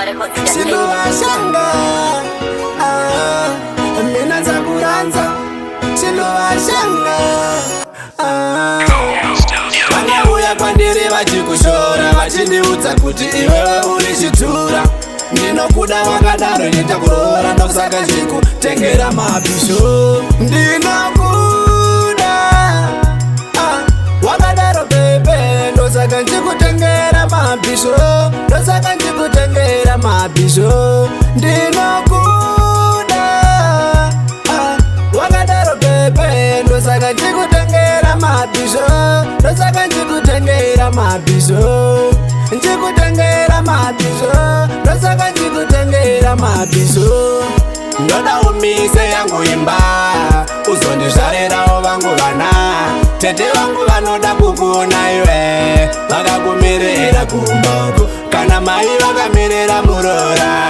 Chiluwashanga mina nzakuranza Chiluwashanga vanauya kwandiri vachikushora vachindiudza kuti iwewe uri chitura ndinokuda wakadaro nitakurora ndokusaka chikutengera mabhisho ndinokuda wakadaro bebe ndosaka nchikutengera mabhisho ndosaka nchikutengera mabhisho ndinokuda wakadaro bebe ndosaka nchikutengera mabhisho ndosaka nchikutengera mabhisho nchikutengera mabhisho ndosaka nchikutengera mabhisho ndoda umise yangu imba uzondizvarirawo vangu vana tete vangu vanoda kukuona iwe vakakumirira kumboko kana mai vakamirira murora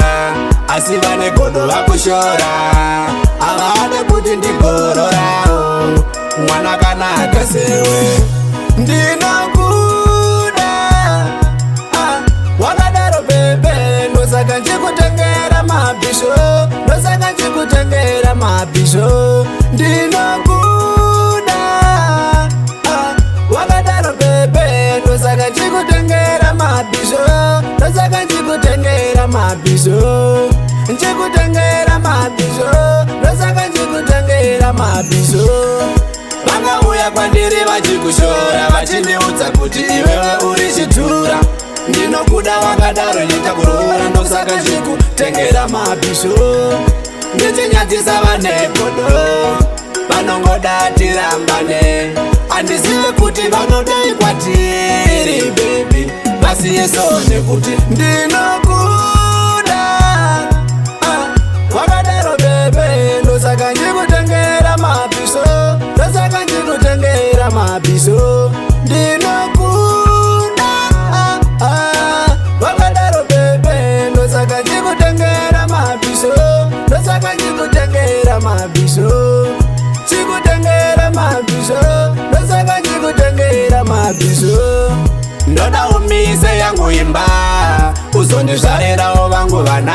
asi vane godo vakushora avade kuti ndigororawo mwana kanaka sewe ndinokuda wakadaro bebe ndosaka nchikutengera mabhisho ndosaka nchikutengera mabhisho ndinokuda wakadaro bebe ndosaka nchikutengera mabhisho ndosaka nchikutengera mabhisho nchikutengera mabhisho ndosaka nchikutengera mabhisho vakauya kwandiri vachikushora vachindiudza kuti iwewe uri chitura ndinokuda wakadaro nitakurora ndokusaka nchikutengera mabhisho ndichinyadzisa vanegodo vanongoda tirambane handizive kuti vanodai kwatiri bebi vasiyeso nekuti ndinokuda wakadaro bebe ndosaka nchikutengera mabhisho ndosaka nchikutengera mabhisho ndinokuda wakadaro bebe ndosaka nchikutengera mabhisho ndosaka nchikutengera mabhisho chikutengera mabhisho ndosaka nchikutengera mabhisho ndoda umise yangu imba uzondizvarirawo vangu vana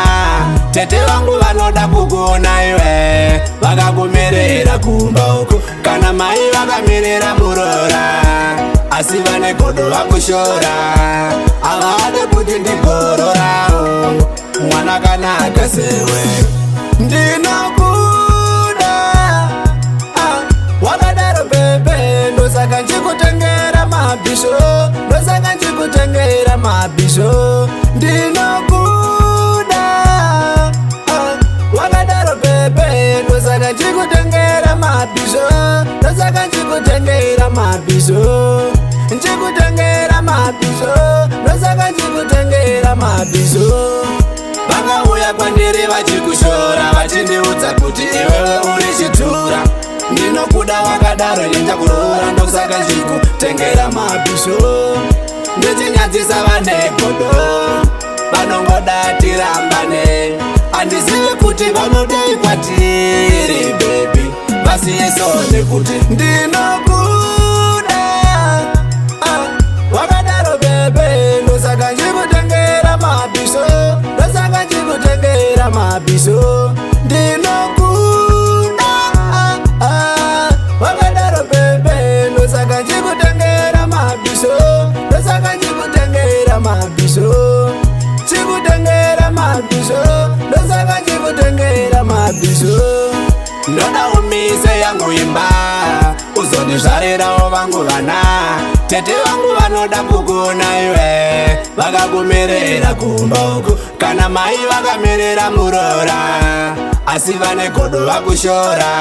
tete vangu vanoda kukuona iwe vakakumirira kumba uko kana mai vakamirira murora asi vane godo vakushora avade kuti ndigororawo mwana kanaka sewe ndinokuda wakadaro bebe ndosaka nchikutengera mabhisho ndosaka nchikutengera mabhisho ndinokuda wakadaro bebe ndosaka nchikutengera mabhisho ndosaka nchikutengera mabhisho nchikutengera mabhisho ndosaka nchikutengera mabhisho vakauya kwandiri vachikushora vachindiudza kuti iwewe uri chitura ndinokuda wakadaro nitakurora ndokusaka nchikutengera mabhisho ndichinyadzisa vanegodo vanongoda tirambane handizive kuti vanodai kwatiri bebi vasiyeso nekuti ndinokuda wakadaro bebe ndosaka nchikutengera mabhisho ndosaka nchikutengera mabhisho ndinokuda wakadaro bebe ndosaka nchikutengera mabhisho ndosaka nchikutengera mabhisho chikutengera mabhisho ndosaka nchikutengera mabhisho ndoda umise yangu imba uzondizvarirawo vangu vana tete vangu vanoda kukuona iwe vakakumirira kumba uko kana mai vakamirira murora asi vane godo vakushora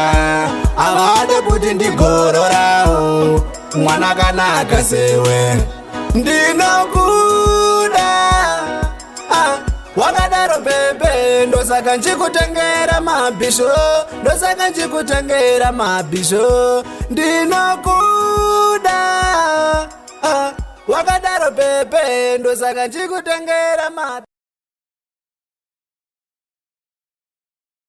avade kuti ndigororawo mwana kanaka sewe ndinokuda wakadaro bebe ndosaka nchikutengera mabhisho ndosaka nchikutengera mabhisho ndinokuda wakadaro bebe ndosaka nchikutengera mabhisho